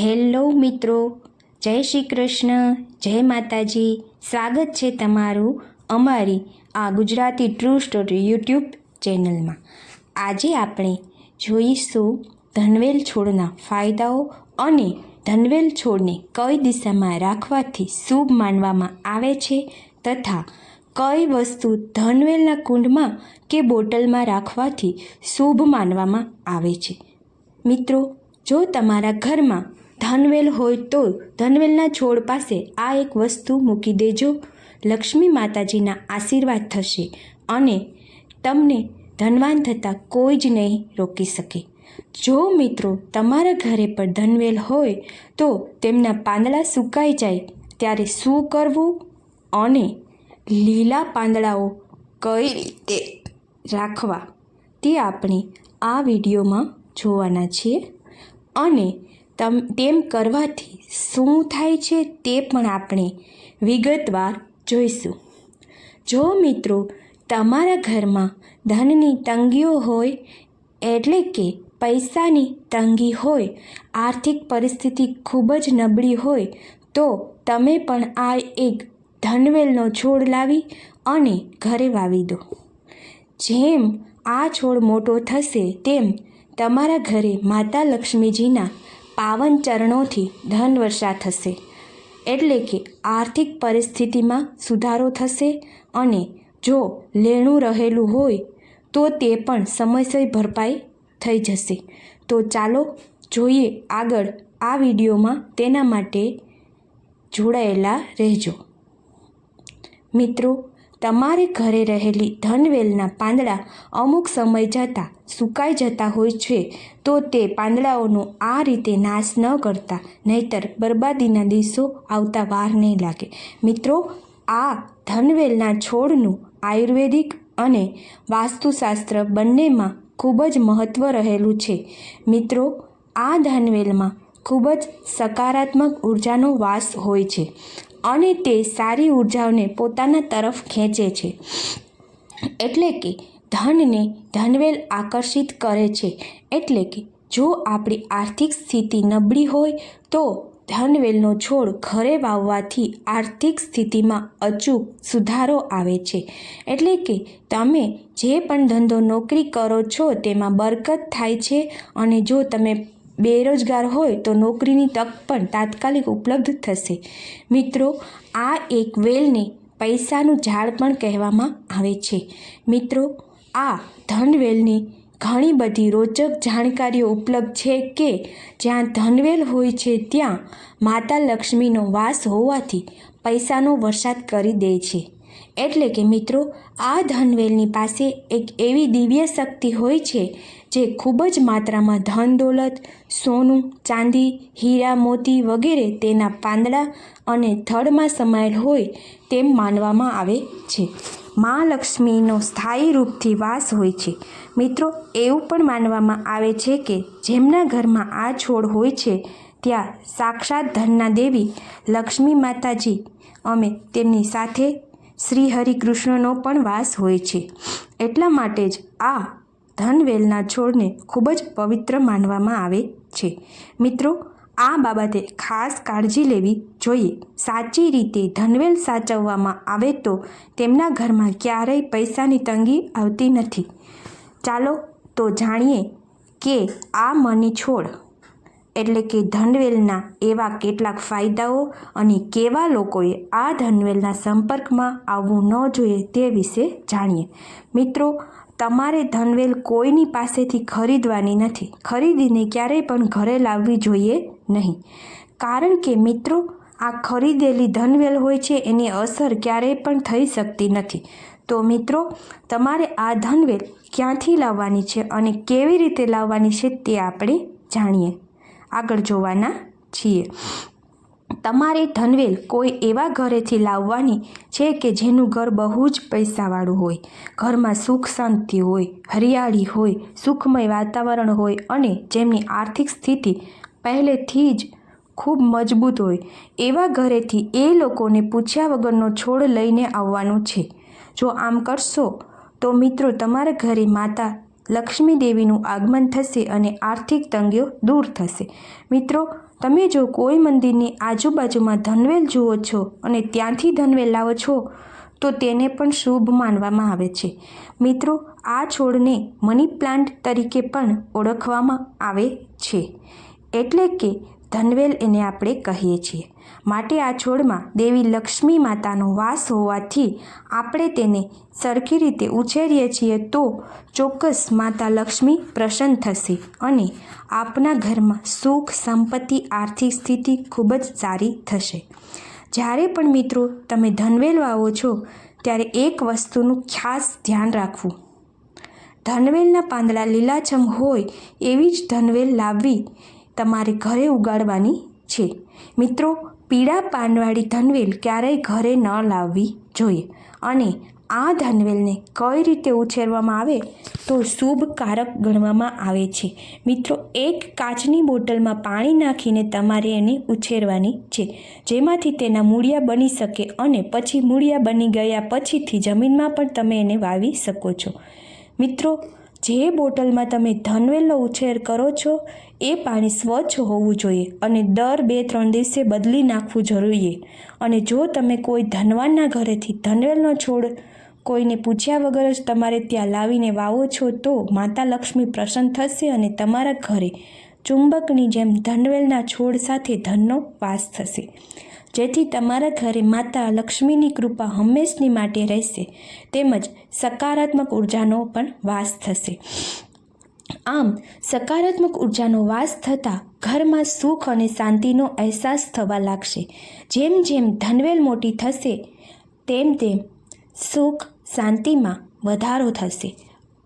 Hello મિત્રો, જય શ્રી કૃષ્ણ, જય માતાજી. સ્વાગત છે તમારું અમારી આ ગુજરાતી ટ્રુ સ્ટોરી યુટ્યુબ ચેનલમાં. આજે આપણે જોઈશું ધનવેલ છોડના ફાયદાઓ અને ધનવેલ છોડને કઈ દિશામાં રાખવાથી શુભ માનવામાં આવે છે તથા કઈ વસ્તુ ધનવેલના કુંડમાં કે બોટલમાં રાખવાથી શુભ માનવામાં આવે છે. મિત્રો, જો તમારા ઘરમાં ધનવેલ હોય તો ધનવેલના છોડ પાસે આ એક વસ્તુ મૂકી દેજો. લક્ષ્મી માતાજીના આશીર્વાદ થશે અને તમને ધનવાન થતાં કોઈ જ નહીં રોકી શકે. જો મિત્રો તમારા ઘરે પણ ધનવેલ હોય તો તેમના પાંદડા સુકાઈ જાય ત્યારે શું કરવું અને લીલા પાંદડાઓ કઈ રીતે રાખવા તે આપણે આ વિડીયોમાં જોવાના છીએ અને તેમ કરવાથી શું થાય છે તે પણ આપણે વિગતવાર જોઈશું. જો મિત્રો તમારા ઘરમાં ધનની તંગીઓ હોય એટલે કે પૈસાની તંગી હોય, આર્થિક પરિસ્થિતિ ખૂબ જ નબળી હોય તો તમે પણ આ એક ધનવેલનો છોડ લાવી અને ઘરે વાવી દો. જેમ આ છોડ મોટો થશે તેમ તમારા ઘરે માતા લક્ષ્મીજીના પાવન ચરણોથી ધન વર્ષા થશે, એટલે કે આર્થિક પરિસ્થિતિમાં સુધારો થશે અને જો લેણું રહેલું હોય તો તે પણ સમયસર ભરપાઈ થઈ જશે. તો ચાલો જોઈએ આગળ આ વિડીયોમાં, તેના માટે જોડાયેલા રહેજો. મિત્રો, તમારે ઘરે રહેલી ધનવેલના પાંદડા અમુક સમય જતાં સુકાઈ જતા હોય છે તો તે પાંદડાઓનો આ રીતે નાશ ન કરતા, નહીતર બરબાદીના દિવસો આવતા વાર નહીં લાગે. મિત્રો, આ ધનવેલના છોડનું આયુર્વેદિક અને વાસ્તુશાસ્ત્ર બંનેમાં ખૂબ જ મહત્ત્વ રહેલું છે. મિત્રો, આ ધનવેલમાં ખૂબ જ સકારાત્મક ઉર્જાનો વાસ હોય છે અને તે સારી ઉર્જાઓને પોતાના તરફ ખેંચે છે, એટલે કે ધનને ધનવેલ આકર્ષિત કરે છે. એટલે કે જો આપણી આર્થિક સ્થિતિ નબળી હોય તો ધનવેલનો છોડ ઘરે વાવવાથી આર્થિક સ્થિતિમાં અચૂક સુધારો આવે છે. એટલે કે તમે જે પણ ધંધો નોકરી કરો છો તેમાં બરકત થાય છે અને જો તમે બેરોજગાર હોય તો નોકરીની તક પણ તાત્કાલિક ઉપલબ્ધ થશે. મિત્રો, આ એક વેલને પૈસાનું ઝાડ પણ કહેવામાં આવે છે. મિત્રો, આ ધનવેલની ઘણી બધી રોચક જાણકારીઓ ઉપલબ્ધ છે કે જ્યાં ધનવેલ હોય છે ત્યાં માતા લક્ષ્મીનો વાસ હોવાથી પૈસાનો વરસાદ કરી દે છે. એટલે કે મિત્રો, આ ધનવેલની પાસે એક એવી દિવ્ય શક્તિ હોય છે જે ખૂબ જ માત્રામાં ધન દોલત, સોનું, ચાંદી, હીરા, મોતી વગેરે તેના પાંદડા અને થડમાં સમાયેલ હોય તેમ માનવામાં આવે છે. મા લક્ષ્મીનો સ્થાયી રૂપથી વાસ હોય છે. મિત્રો, એવું પણ માનવામાં આવે છે કે જેમના ઘરમાં આ છોડ હોય છે ત્યાં સાક્ષાત ધનના દેવી લક્ષ્મી માતાજી અમે તેમની સાથે શ્રી હરિ કૃષ્ણનો પણ વાસ હોય છે. એટલા માટે જ આ ધનવેલના છોડને ખૂબ જ પવિત્ર માનવામાં આવે છે. મિત્રો, આ બાબતે ખાસ કાળજી લેવી જોઈએ. સાચી રીતે ધનવેલ સાચવવામાં આવે તો તેમના ઘરમાં ક્યારેય પૈસાની તંગી આવતી નથી. ચાલો તો જાણીએ કે આ મની છોડ એટલે કે ધનવેલના એવા કેટલાક ફાયદાઓ અને કેવા લોકોએ આ ધનવેલના સંપર્કમાં આવવું ન જોઈએ તે વિશે જાણીએ. મિત્રો, તમારે ધનવેલ કોઈની પાસેથી ખરીદવાની નથી. ખરીદીને ક્યારેય પણ ઘરે લાવવી જોઈએ નહીં, કારણ કે મિત્રો આ ખરીદેલી ધનવેલ હોય છે એની અસર ક્યારેય પણ થઈ શકતી નથી. તો મિત્રો, તમારે આ ધનવેલ ક્યાંથી લાવવાની છે અને કેવી રીતે લાવવાની છે તે આપણે જાણીએ, આગળ જોવાના છીએ. તમારે ધનવેલ કોઈ એવા ઘરેથી લાવવાની છે કે જેનું ઘર બહુ જ પૈસાવાળું હોય, ઘરમાં સુખ શાંતિ હોય, હરિયાળી હોય, સુખમય વાતાવરણ હોય અને જેમની આર્થિક સ્થિતિ પહેલેથી જ ખૂબ મજબૂત હોય, એવા ઘરેથી એ લોકોને પૂછ્યા વગરનો છોડ લઈને આવવાનું છે. જો આમ કરશો તો મિત્રો તમારા ઘરે માતા લક્ષ્મી દેવીનું આગમન થશે અને આર્થિક તંગીઓ દૂર થશે. મિત્રો, તમે જો કોઈ મંદિરની આજુબાજુમાં ધનવેલ જુઓ છો અને ત્યાંથી ધનવેલ લાવો છો તો તેને પણ શુભ માનવામાં આવે છે. મિત્રો, આ છોડને મની પ્લાન્ટ તરીકે પણ ઓળખવામાં આવે છે, એટલે કે ધનવેલ એને આપણે કહીએ છીએ. માટે આ છોડમાં દેવી લક્ષ્મી માતાનો વાસ હોવાથી આપણે તેને સરખી રીતે ઉછેરીએ છીએ તો ચોક્કસ માતા લક્ષ્મી પ્રસન્ન થશે અને આપના ઘરમાં સુખ, સંપત્તિ, આર્થિક સ્થિતિ ખૂબ જ સારી થશે. જ્યારે પણ મિત્રો તમે ધનવેલ વાવો છો ત્યારે એક વસ્તુનું ખાસ ધ્યાન રાખવું. ધનવેલના પાંદડા લીલાછમ હોય એવી જ ધનવેલ લાવવી તમારે ઘરે ઉગાડવાની છે. મિત્રો, પીળા પાનવાળી ધનવેલ ક્યારેય ઘરે ન લાવવી જોઈએ. અને આ ધનવેલને કઈ રીતે ઉછેરવામાં આવે તો શુભકારક ગણવામાં આવે છે. મિત્રો, એક કાચની બોટલમાં પાણી નાખીને તમારે એને ઉછેરવાની છે, જેમાંથી તેના મૂળિયા બની શકે અને પછી મૂળિયા બની ગયા પછીથી જમીનમાં પણ તમે એને વાવી શકો છો. મિત્રો, જે બોટલમાં તમે ધનવેલનો ઉછેર કરો છો એ પાણી સ્વચ્છ હોવું જોઈએ અને દર 2-3 દિવસે બદલી નાખવું જોઈએ. અને જો તમે કોઈ ધનવાનના ઘરેથી ધનવેલનો છોડ કોઈને પૂછ્યા વગર જ તમારે ત્યાં લાવીને વાવો છો તો માતા લક્ષ્મી પ્રસન્ન થશે અને તમારા ઘરે ચુંબકની જેમ ધનવેલના છોડ સાથે ધનનો વાસ થશે, જેથી તમારા ઘરે માતા લક્ષ્મીની કૃપા હંમેશની માટે રહેશે, તેમજ સકારાત્મક ઉર્જાનો પણ વાસ થશે. આમ સકારાત્મક ઉર્જાનો વાસ થતાં ઘરમાં સુખ અને શાંતિનો અહેસાસ થવા લાગશે. જેમ જેમ ધનવેલ મોટી થશે તેમ તેમ સુખ, શાંતિમાં વધારો થશે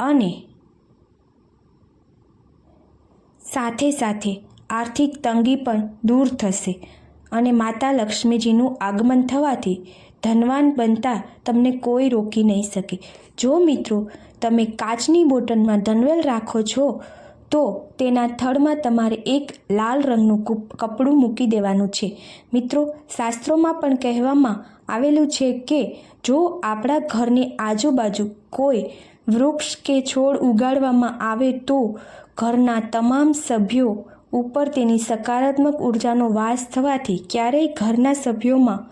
અને સાથે સાથે આર્થિક તંગી પણ દૂર થશે અને માતા લક્ષ્મીજીનું આગમન થવાથી ધનવાન બનતા તમને કોઈ રોકી નહીં શકે. જો મિત્રો તમે કાચની બોટલમાં ધનવેલ રાખો છો તો તેના થડમાં તમારે એક લાલ રંગનું કપડું મૂકી દેવાનું છે. મિત્રો, શાસ્ત્રોમાં પણ કહેવામાં આવેલું છે કે જો આપણા ઘરની આજુબાજુ કોઈ વૃક્ષ કે છોડ ઉગાડવામાં આવે તો ઘરના તમામ સભ્યો ઉપર તેની સકારાત્મક ઉર્જાનો વાસ થવાથી ક્યારેય ઘરના સભ્યોમાં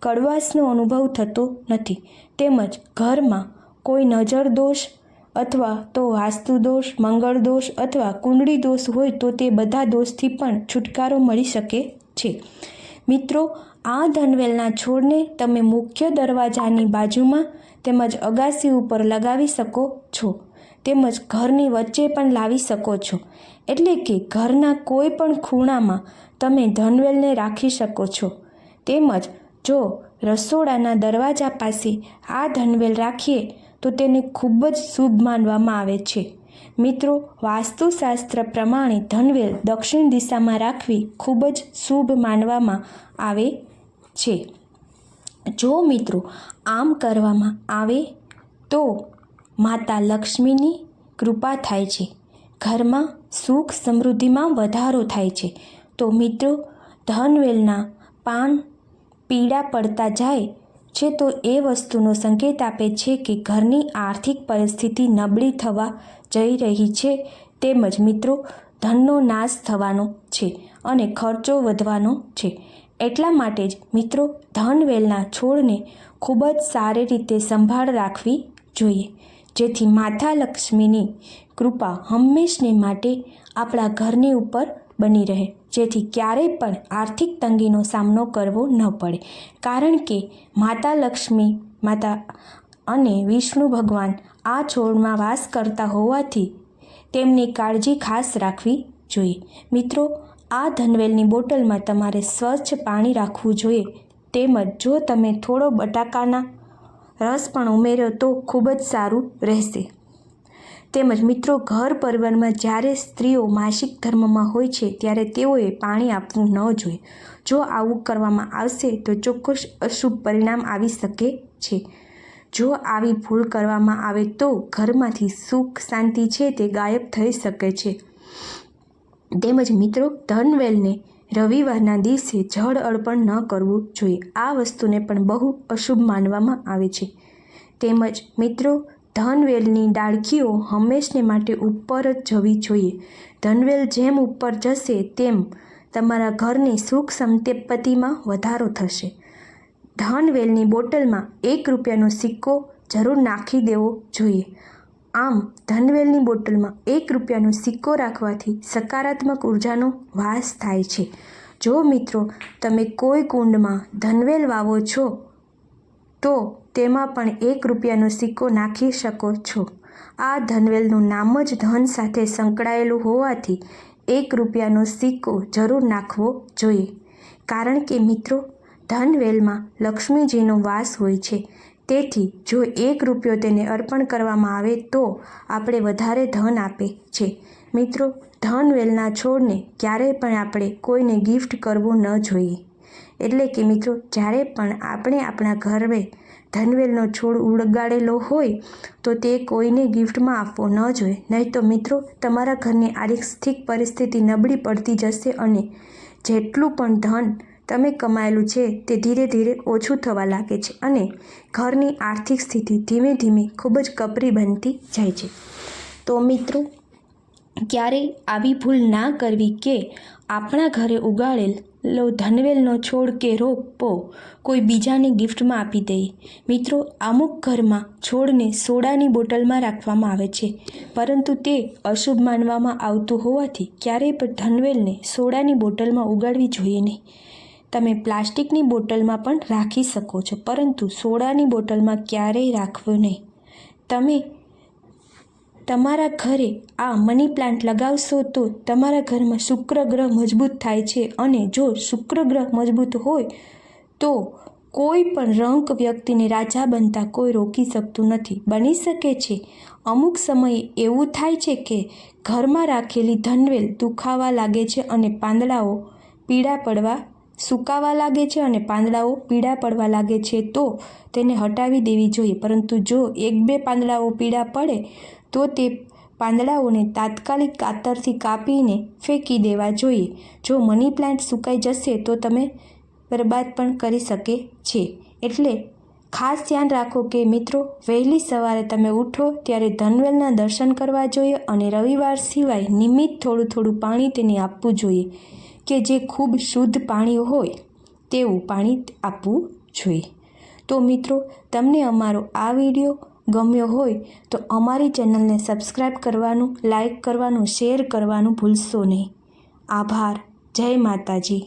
કડવાશનો અનુભવ થતો નથી. તેમજ ઘરમાં કોઈ નજર દોષ અથવા તો વાસ્તુ દોષ, મંગળ દોષ અથવા કુંડળી દોષ હોય તો તે બધા દોષથી પણ છુટકારો મળી શકે છે. મિત્રો, આ ધનવેલના છોડને તમે મુખ્ય દરવાજાની બાજુમાં તેમજ અગાસી ઉપર લગાવી શકો છો, તેમજ ઘરની વચ્ચે પણ લાવી શકો છો. એટલે કે ઘરના કોઈ પણ ખૂણામાં તમે ધનવેલને રાખી શકો છો. તેમજ જો રસોડાના દરવાજા પાસે આ ધનવેલ રાખીએ તો તેને ખૂબ જ શુભ માનવામાં આવે છે. મિત્રો, વાસ્તુશાસ્ત્ર પ્રમાણે ધનવેલ દક્ષિણ દિશામાં રાખવી ખૂબ જ શુભ માનવામાં આવે છે. જો મિત્રો આમ કરવામાં આવે તો માતા લક્ષ્મીની કૃપા થાય છે, ઘરમાં સુખ સમૃદ્ધિમાં વધારો થાય છે. તો મિત્રો, ધનવેલના પાન પીળા પડતા જાય છે તો એ વસ્તુનો સંકેત આપે છે કે ઘરની આર્થિક પરિસ્થિતિ નબળી થવા જઈ રહી છે, તેમજ મિત્રો ધનનો નાશ થવાનો છે અને ખર્ચો વધવાનો છે. એટલા માટે જ મિત્રો ધનવેલના છોડને ખૂબ જ સારી રીતે સંભાળ રાખવી જોઈએ, જેથી માતા લક્ષ્મીની કૃપા હંમેશને માટે આપણા ઘરની ઉપર બની રહે, જેથી ક્યારેય પણ આર્થિક તંગીનો સામનો કરવો ન પડે. કારણ કે માતા લક્ષ્મી માતા અને વિષ્ણુ ભગવાન આ છોડમાં વાસ કરતા હોવાથી તેમની કાળજી ખાસ રાખવી જોઈએ. મિત્રો, આ ધનવેલની બોટલમાં તમારે સ્વચ્છ પાણી રાખવું જોઈએ. તેમજ જો તમે થોડો બટાકાના રસ પણ ઉમેરો તો ખૂબ જ સારું રહેશે. તેમજ મિત્રો, ઘર પરિવારમાં જ્યારે સ્ત્રીઓ માસિક ધર્મમાં હોય છે ત્યારે તેઓએ પાણી આપવું ન જોઈએ. જો આવું કરવામાં આવશે તો ચોક્કસ અશુભ પરિણામ આવી શકે છે. જો આવી ભૂલ કરવામાં આવે તો ઘરમાંથી સુખ, શાંતિ છે તે ગાયબ થઈ શકે છે. તેમજ મિત્રો, ધનવેલને રવિવારના દિવસે જળ અર્પણ ન કરવું જોઈએ. આ વસ્તુને પણ બહુ અશુભ માનવામાં આવે છે. તેમજ મિત્રો, ધનવેલની ડાળખીઓ હંમેશને માટે ઉપર જ જવી જોઈએ. ધનવેલ જેમ ઉપર જશે તેમ તમારા ઘરની સુખ સંપત્તિમાં વધારો થશે. ધનવેલની બોટલમાં 1 રૂપિયાનો સિક્કો જરૂર નાખી દેવો જોઈએ. આમ ધનવેલની બોટલમાં 1 રૂપિયાનો સિક્કો રાખવાથી સકારાત્મક ઉર્જાનો વાસ થાય છે. જો મિત્રો તમે કોઈ કુંડમાં ધનવેલ વાવો છો તો તેમાં પણ 1 રૂપિયાનો સિક્કો નાખી શકો છો. આ ધનવેલનું નામ જ ધન સાથે સંકળાયેલું હોવાથી 1 રૂપિયાનો સિક્કો જરૂર નાખવો જોઈએ. કારણ કે મિત્રો ધનવેલમાં લક્ષ્મીજીનો વાસ હોય છે. તેથી જો 1 રૂપિયો તેને અર્પણ કરવામાં આવે તો આપણે વધારે ધન આપે છે. મિત્રો ધનવેલના છોડને ક્યારેય પણ આપણે કોઈને ગિફ્ટ કરવું ન જોઈએ. એટલે કે મિત્રો જ્યારે પણ આપણે આપણા ઘરે ધનવેલનો છોડ ઉગાડેલો હોય તો તે કોઈને ગિફ્ટમાં આપવો ન જોઈએ. નહીં તો મિત્રો તમારા ઘરની આર્થિક પરિસ્થિતિ નબળી પડતી જશે અને જેટલું પણ ધન તમે કમાયેલું છે તે ધીરે ધીરે ઓછું થવા લાગે છે અને ઘરની આર્થિક સ્થિતિ ધીમે ધીમે ખૂબ જ કપરી બનતી જાય છે. તો મિત્રો ક્યારેય આવી ભૂલ ના કરવી કે આપણા ઘરે ઉગાડેલો ધનવેલનો છોડ કે રોપો કોઈ બીજાને ગિફ્ટમાં આપી દઈએ. મિત્રો અમુક ઘરમાં છોડને સોડાની બોટલમાં રાખવામાં આવે છે, પરંતુ તે અશુભ માનવામાં આવતું હોવાથી ક્યારેય પણ ધનવેલને સોડાની બોટલમાં ઉગાડવી જોઈએ નહીં. તમે પ્લાસ્ટિકની બોટલમાં પણ રાખી શકો છો, પરંતુ સોડાની બોટલમાં ક્યારેય રાખવું નહીં. તમે તમારા ઘરે આ મની પ્લાન્ટ લગાવશો તો તમારા ઘરમાં શુક્ર ગ્રહ મજબૂત થાય છે અને જો શુક્ર ગ્રહ મજબૂત હોય તો કોઈ પણ રંક વ્યક્તિને રાજા બનતા કોઈ રોકી શકતું નથી. બની શકે છે અમુક સમયે એવું થાય છે કે ઘરમાં રાખેલી ધનવેલ દુખાવા લાગે છે અને પાંદડાઓ પીળા પડવા સુકાવા લાગે છે અને પાંદડાઓ પીળા પડવા લાગે છે તો તેને હટાવી દેવી જોઈએ. પરંતુ જો 1-2 પાંદડાઓ પીળા પડે તો તે પાંદડાઓને તાત્કાલિક કાતરથી કાપીને ફેંકી દેવા જોઈએ. જો મની પ્લાન્ટ સુકાઈ જશે તો તમે બરબાદ પણ કરી શકે છે. એટલે ખાસ ધ્યાન રાખો કે મિત્રો વહેલી સવારે તમે ઉઠો ત્યારે ધનવેલના દર્શન કરવા જોઈએ અને રવિવાર સિવાય નિયમિત થોડું પાણી તેને આપવું જોઈએ કે જે ખૂબ શુદ્ધ પાણી હોય તેવું પાણી આપવું જોઈએ. તો મિત્રો તમને અમારો આ વિડીયો ગમ્યો હોય તો અમારી ચેનલને સબસ્ક્રાઈબ કરવાનું, લાઈક કરવાનું, શેર કરવાનું ભૂલશો નહીં. આભાર. જય માતાજી.